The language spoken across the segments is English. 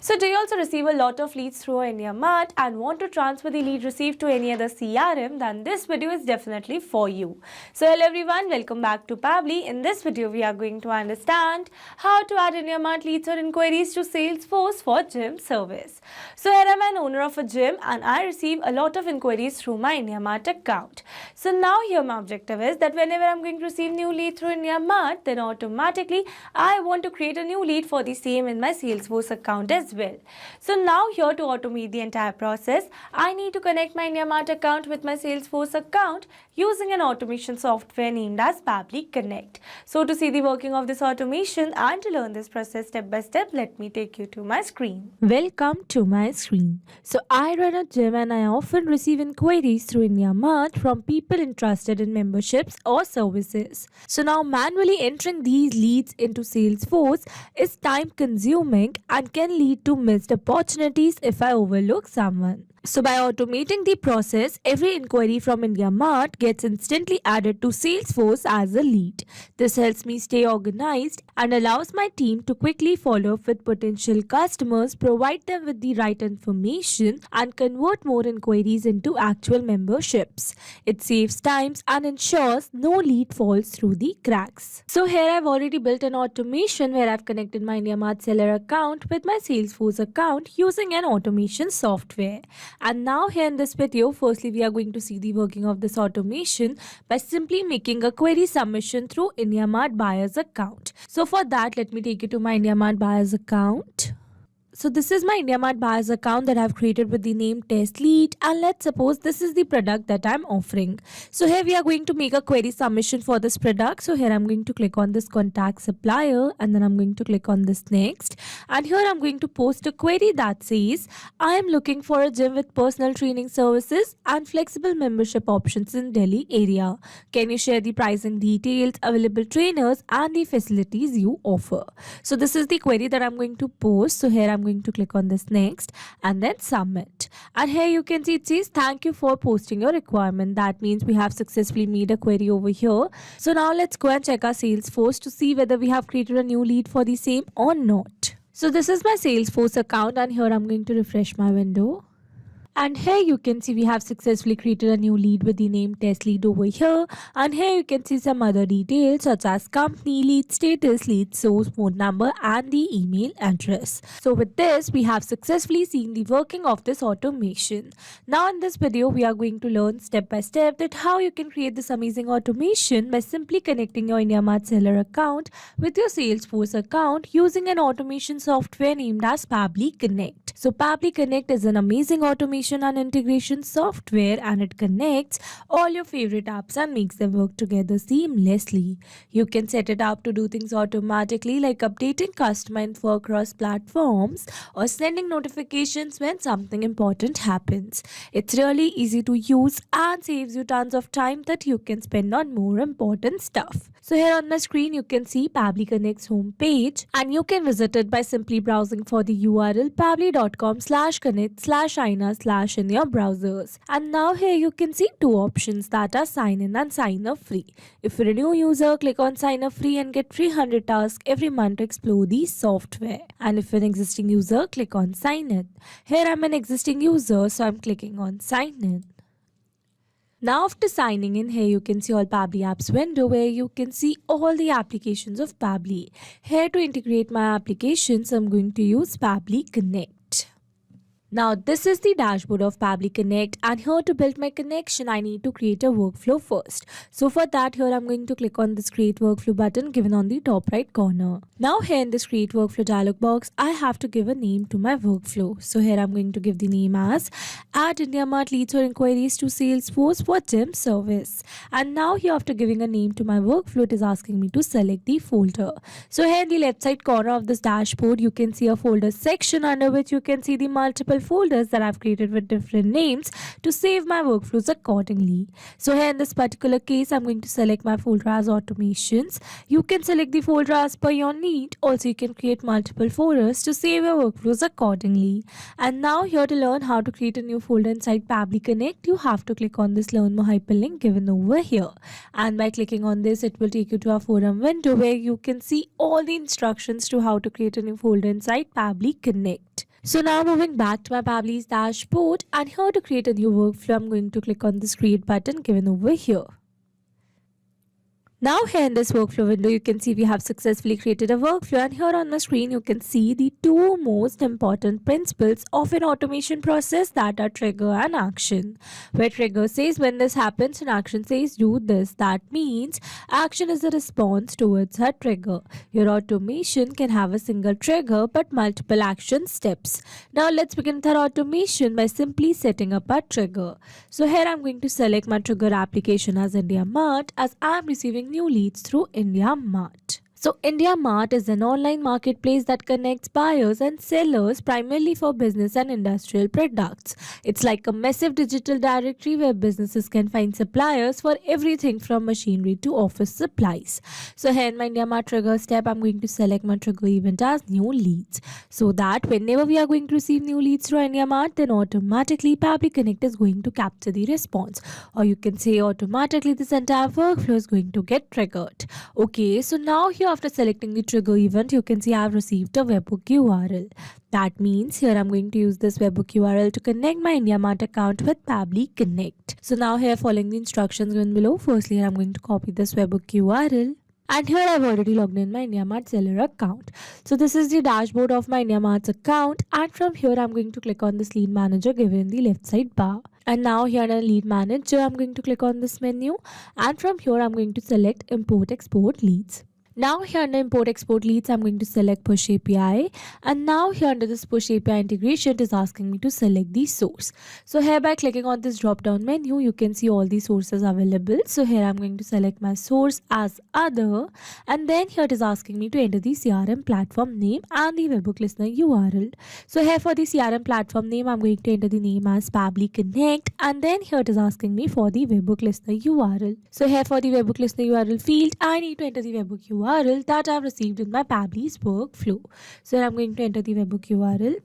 So do you also receive a lot of leads through IndiaMART and want to transfer the lead received to any other CRM? Then this video is definitely for you. So hello everyone, welcome back to Pabbly. In this video, we are going to understand how to add IndiaMART leads or inquiries to Salesforce for gym service. So here I am an owner of a gym and I receive a lot of inquiries through my IndiaMART account. So now here my objective is that whenever I'm going to receive new lead through IndiaMART, then automatically I want to create a new lead for the same in my Salesforce account as well. So now here to automate the entire process, I need to connect my IndiaMART account with my Salesforce account using an automation software named as Pabbly Connect. So to see the working of this automation and to learn this process step by step, let me take you to my screen. Welcome to my screen. So I run a gym and I often receive inquiries through IndiaMART from people interested in memberships or services. So now manually entering these leads into Salesforce is time consuming and can lead to missed opportunities if I overlook someone. So by automating the process, every inquiry from IndiaMART gets instantly added to Salesforce as a lead. This helps me stay organized and allows my team to quickly follow up with potential customers, provide them with the right information, and convert more inquiries into actual memberships. It saves times and ensures no lead falls through the cracks. So here I've already built an automation where I've connected my IndiaMART seller account with my Salesforce account using an automation software. And now here in this video, firstly we are going to see the working of this automation by simply making a query submission through IndiaMART buyer's account. So for that, let me take you to my IndiaMART buyer's account. So this is my IndiaMART buyer's account that I've created with the name test lead, and let's suppose this is the product that I'm offering. So here we are going to make a query submission for this product. So here I'm going to click on this contact supplier and then I'm going to click on this next, and here I'm going to post a query that says I am looking for a gym with personal training services and flexible membership options in Delhi area. Can you share the pricing details, available trainers and the facilities you offer? So this is the query that I'm going to post. So here I'm going to click on this next and then submit, and here you can see it says thank you for posting your requirement. That means we have successfully made a query over here. So now let's go and check our Salesforce to see whether we have created a new lead for the same or not. So this is my Salesforce account and here I'm going to refresh my window. And here you can see we have successfully created a new lead with the name test lead over here, and here you can see some other details such as company, lead status, lead source, phone number and the email address. So with this we have successfully seen the working of this automation. Now in this video we are going to learn step by step that how you can create this amazing automation by simply connecting your IndiaMART seller account with your Salesforce account using an automation software named as Pabbly Connect. So Pabbly Connect is an amazing automation and integration software, and it connects all your favorite apps and makes them work together seamlessly. You can set it up to do things automatically like updating customer info across platforms or sending notifications when something important happens. It's really easy to use and saves you tons of time that you can spend on more important stuff. So here on my screen you can see Pabbly Connect's homepage, and you can visit it by simply browsing for the URL pabbly.com/connect/ina/ in your browsers. And now here you can see two options that are sign in and sign up free. If you're a new user, click on sign up free and get 300 tasks every month to explore the software. And if you're an existing user, click on sign in. Here I'm an existing user, so I'm clicking on sign in. Now after signing in, here you can see all Pabbly apps window where you can see all the applications of Pabbly. Here to integrate my applications, I'm going to use Pabbly Connect. Now this is the dashboard of Pabbly Connect, and here to build my connection I need to create a workflow first. So for that, here I'm going to click on this create workflow button given on the top right corner. Now here in this create workflow dialog box I have to give a name to my workflow. So here I'm going to give the name as add IndiaMART leads or inquiries to Salesforce for gym service. And now here after giving a name to my workflow, it is asking me to select the folder. So here in the left side corner of this dashboard you can see a folder section under which you can see the multiple folders that I've created with different names to save my workflows accordingly. So here in this particular case I'm going to select my folder as automations. You can select the folder as per your need. Also you can create multiple folders to save your workflows accordingly. And now here to learn how to create a new folder inside Pabbly Connect, you have to click on this learn more hyperlink given over here. And by clicking on this, it will take you to a forum window where you can see all the instructions to how to create a new folder inside Pabbly Connect. So now moving back to my Pabbly's dashboard, and here to create a new workflow, I'm going to click on this create button given over here. Now here in this workflow window, you can see we have successfully created a workflow, and here on the screen you can see the two most important principles of an automation process, that are trigger and action. Where trigger says when this happens and action says do this. That means action is a response towards a trigger. Your automation can have a single trigger but multiple action steps. Now let's begin with our automation by simply setting up a trigger. So here I'm going to select my trigger application as IndiaMART, as I'm receiving new leads through IndiaMART. So IndiaMART is an online marketplace that connects buyers and sellers primarily for business and industrial products. It's like a massive digital directory where businesses can find suppliers for everything from machinery to office supplies. So here in my IndiaMART trigger step, I'm going to select my trigger event as new leads, so that whenever we are going to receive new leads through IndiaMART, then automatically Pabbly Connect is going to capture the response, or you can say automatically this entire workflow is going to get triggered. Okay, so now here after selecting the trigger event, you can see I have received a webhook URL. That means here I'm going to use this webhook URL to connect my IndiaMART account with Pabbly Connect. So now here, following the instructions given below, firstly here I'm going to copy this webhook URL. And here I've already logged in my IndiaMART seller account. So this is the dashboard of my IndiaMART's account, and from here I'm going to click on this lead manager given in the left side bar. And now here in lead manager, I'm going to click on this menu, and from here I'm going to select import export leads. Now here under import export leads, I'm going to select push API, and now here under this push API integration, it is asking me to select the source. So here by clicking on this drop down menu, you can see all the sources available. So here I'm going to select my source as other, and then here it is asking me to enter the CRM platform name and the webhook listener URL. So here for the CRM platform name, I'm going to enter the name as Pabbly Connect, and then here it is asking me for the webhook listener URL. So here for the webhook listener URL field, I need to enter the webhook URL that I've received in my Pabbly's workflow. So I'm going to enter the webhook URL,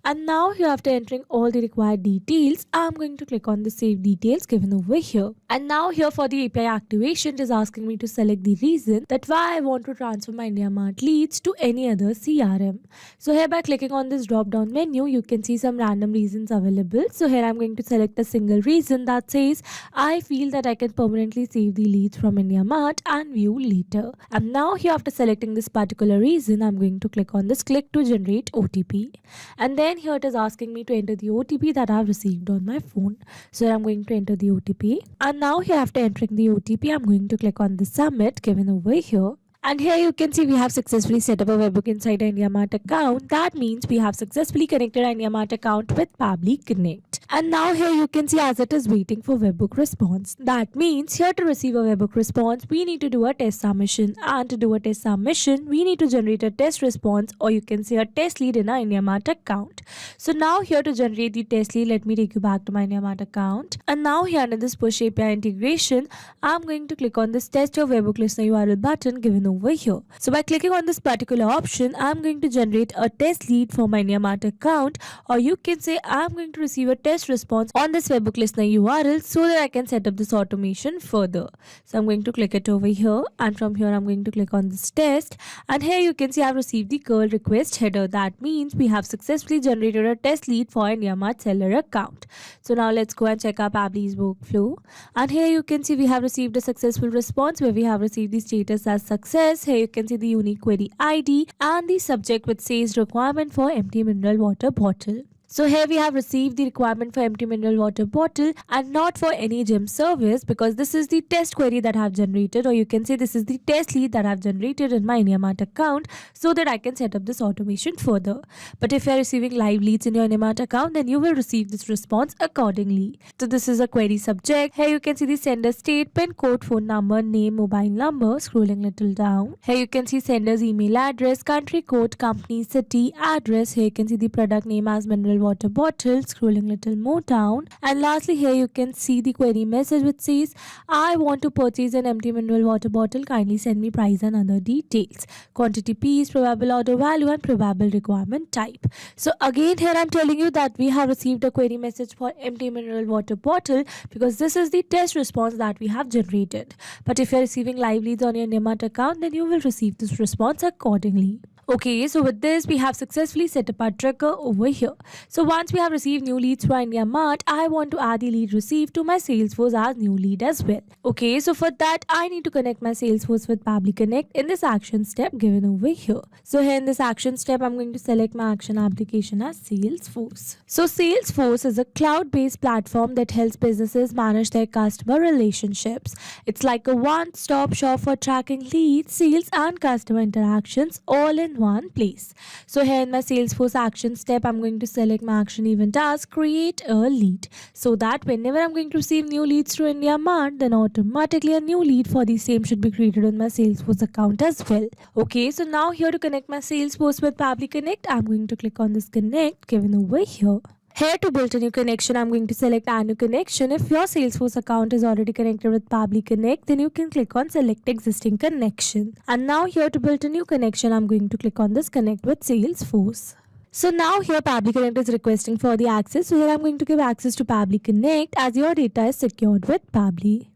and now here after entering all the required details, I'm going to click on the save details given over here. And now here for the API activation, it is asking me to select the reason that why I want to transfer my IndiaMART leads to any other CRM. So here by clicking on this drop down menu, you can see some random reasons available. So here I'm going to select a single reason that says I feel that I can permanently save the leads from IndiaMART and view later. And now here after selecting this particular reason, I'm going to click on this click to generate OTP, and then here it is asking me to enter the OTP that I've received on my phone. So I'm going to enter the OTP, and now here after entering the OTP, I'm going to click on the submit given over here. And here you can see we have successfully set up a webhook inside our IndiaMART account. That means we have successfully connected our IndiaMART account with Pabbly Connect. And now here you can see as it is waiting for webhook response. That means here to receive a webhook response, we need to do a test submission. And to do a test submission, we need to generate a test response, or you can say a test lead in our IndiaMART account. So now here to generate the test lead, let me take you back to my IndiaMART account. And now here under this push API integration, I'm going to click on this test your webhook listener URL button given over here. So by clicking on this particular option, I'm going to generate a test lead for my IndiaMART account, or you can say I'm going to receive a test response on this webhook listener URL so that I can set up this automation further. So I'm going to click it over here, and from here I'm going to click on this test, and here you can see I've received the curl request header. That means we have successfully generated a test lead for IndiaMART seller account. So now let's go and check our Pabbly's workflow, and here you can see we have received a successful response where we have received the status as success. Here you can see the unique query ID and the subject which says requirement for empty mineral water bottle. So here we have received the requirement for empty mineral water bottle and not for any gym service, because this is the test query that I have generated, or you can say this is the test lead that I have generated in my IndiaMART account so that I can set up this automation further. But if you are receiving live leads in your IndiaMART account, then you will receive this response accordingly. So this is a query subject. Here you can see the sender state, pin code, phone number, name, mobile number. Scrolling little down, here you can see sender's email address, country code, company, city, address. Here you can see the product name as mineral water bottle. Scrolling little more down, and lastly here you can see the query message which says I want to purchase an empty mineral water bottle, kindly send me price and other details, quantity piece, probable order value, and probable requirement type. So again here I'm telling you that we have received a query message for empty mineral water bottle because this is the test response that we have generated. But if you're receiving live leads on your IndiaMART account, then you will receive this response accordingly. Okay, so with this, we have successfully set up our trigger over here. So once we have received new leads through IndiaMART, I want to add the lead received to my Salesforce as new lead as well. Okay, so for that, I need to connect my Salesforce with Pabbly Connect in this action step given over here. So here in this action step, I'm going to select my action application as Salesforce. So Salesforce is a cloud-based platform that helps businesses manage their customer relationships. It's like a one-stop shop for tracking leads, sales, and customer interactions all in one place. So here in my Salesforce action step, I'm going to select my action event as create a lead, so that whenever I'm going to receive new leads through IndiaMART, then automatically a new lead for the same should be created in my Salesforce account as well. Okay, so now here to connect my Salesforce with Pabbly Connect, I'm going to click on this connect given over here. Here to build a new connection, I'm going to select add new connection. If your Salesforce account is already connected with Pabbly Connect, then you can click on select existing connection. And now here to build a new connection, I'm going to click on this connect with Salesforce. So now here Pabbly Connect is requesting for the access. So here I'm going to give access to Pabbly Connect as your data is secured with Pabbly.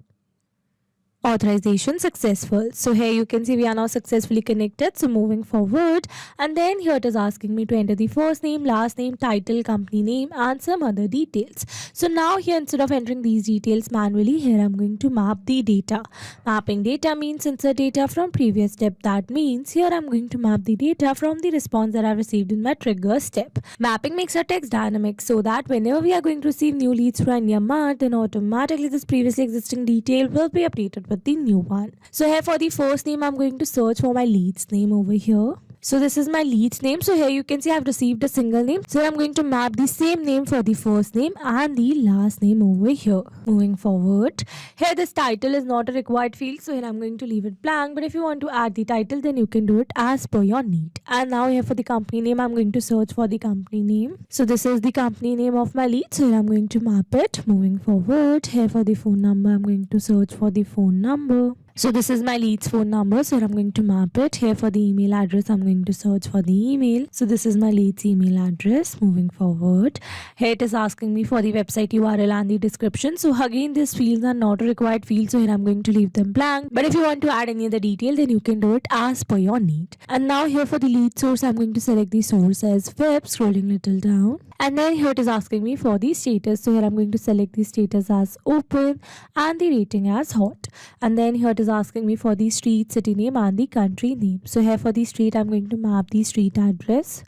Authorization successful. So here you can see we are now successfully connected. So moving forward, and then here it is asking me to enter the first name, last name, title, company name, and some other details. So now here instead of entering these details manually, here I'm going to map the data. Mapping data means insert data from previous step. That means here I'm going to map the data from the response that I received in my trigger step. Mapping makes our text dynamic so that whenever we are going to receive new leads from IndiaMART, then automatically this previously existing detail will be updated with the new one. So here for the first name, I'm going to search for my leads name over here. So this is my leads name. So here you can see I've received a single name. So I'm going to map the same name for the first name and the last name over here. Moving forward, here this title is not a required field. So here I'm going to leave it blank. But if you want to add the title, then you can do it as per your need. And now here for the company name, I'm going to search for the company name. So this is the company name of my lead. So here I'm going to map it. Moving forward, here for the phone number, I'm going to search for the phone number. So this is my lead's phone number. So I'm going to map it. Here for the email address, I'm going to search for the email. So this is my lead's email address. Moving forward, here it is asking me for the website URL and the description. So again, these fields are not a required field. So here I'm going to leave them blank. But if you want to add any other detail, then you can do it as per your need. And now here for the lead source, I'm going to select the source as web, scrolling little down. And then here it is asking me for the status. So here I'm going to select the status as open and the rating as hot. And then here it is asking me for the street, city name and the country name. So here for the street, I'm going to map the street address.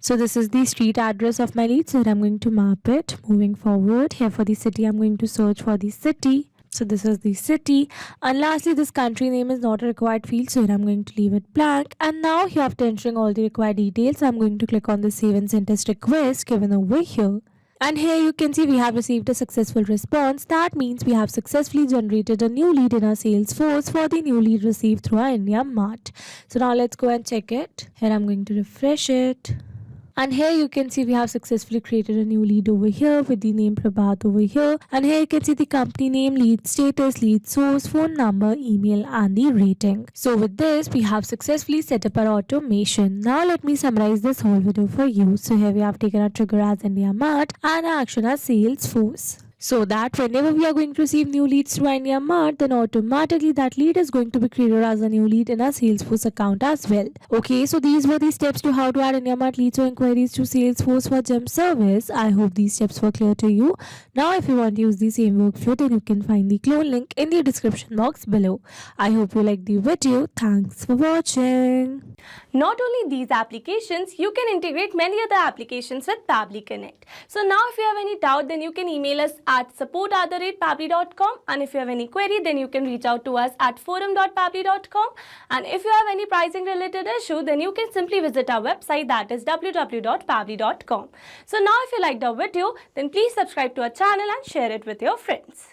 So this is the street address of my lead. So here I'm going to map it. Moving forward, here for the city, I'm going to search for the city. So this is the city. And lastly, this country name is not a required field. So here I'm going to leave it blank. And now here after entering all the required details, I'm going to click on the save and send test request given over here. And here you can see we have received a successful response. That means we have successfully generated a new lead in our Salesforce for the new lead received through our IndiaMART. So now let's go and check it. Here I'm going to refresh it. And here you can see we have successfully created a new lead over here with the name Prabhat over here. And here you can see the company name, lead status, lead source, phone number, email and the rating. So with this, we have successfully set up our automation. Now let me summarize this whole video for you. So here we have taken our trigger as IndiaMART and our action as Salesforce. So that whenever we are going to receive new leads through IndiaMART, then automatically that lead is going to be created as a new lead in our Salesforce account as well. Okay, so these were the steps to how to add IndiaMART leads or inquiries to Salesforce for GEM service. I hope these steps were clear to you. Now if you want to use the same workflow, then you can find the clone link in the description box below. I hope you liked the video. Thanks for watching. Not only these applications, you can integrate many other applications with Pabbly Connect. So now if you have any doubt, then you can email us at support@pabbly.com, and if you have any query, then you can reach out to us at forum.pabbly.com, and if you have any pricing related issue, then you can simply visit our website, that is www.pabbly.com. So now if you liked our video, then please subscribe to our channel and share it with your friends.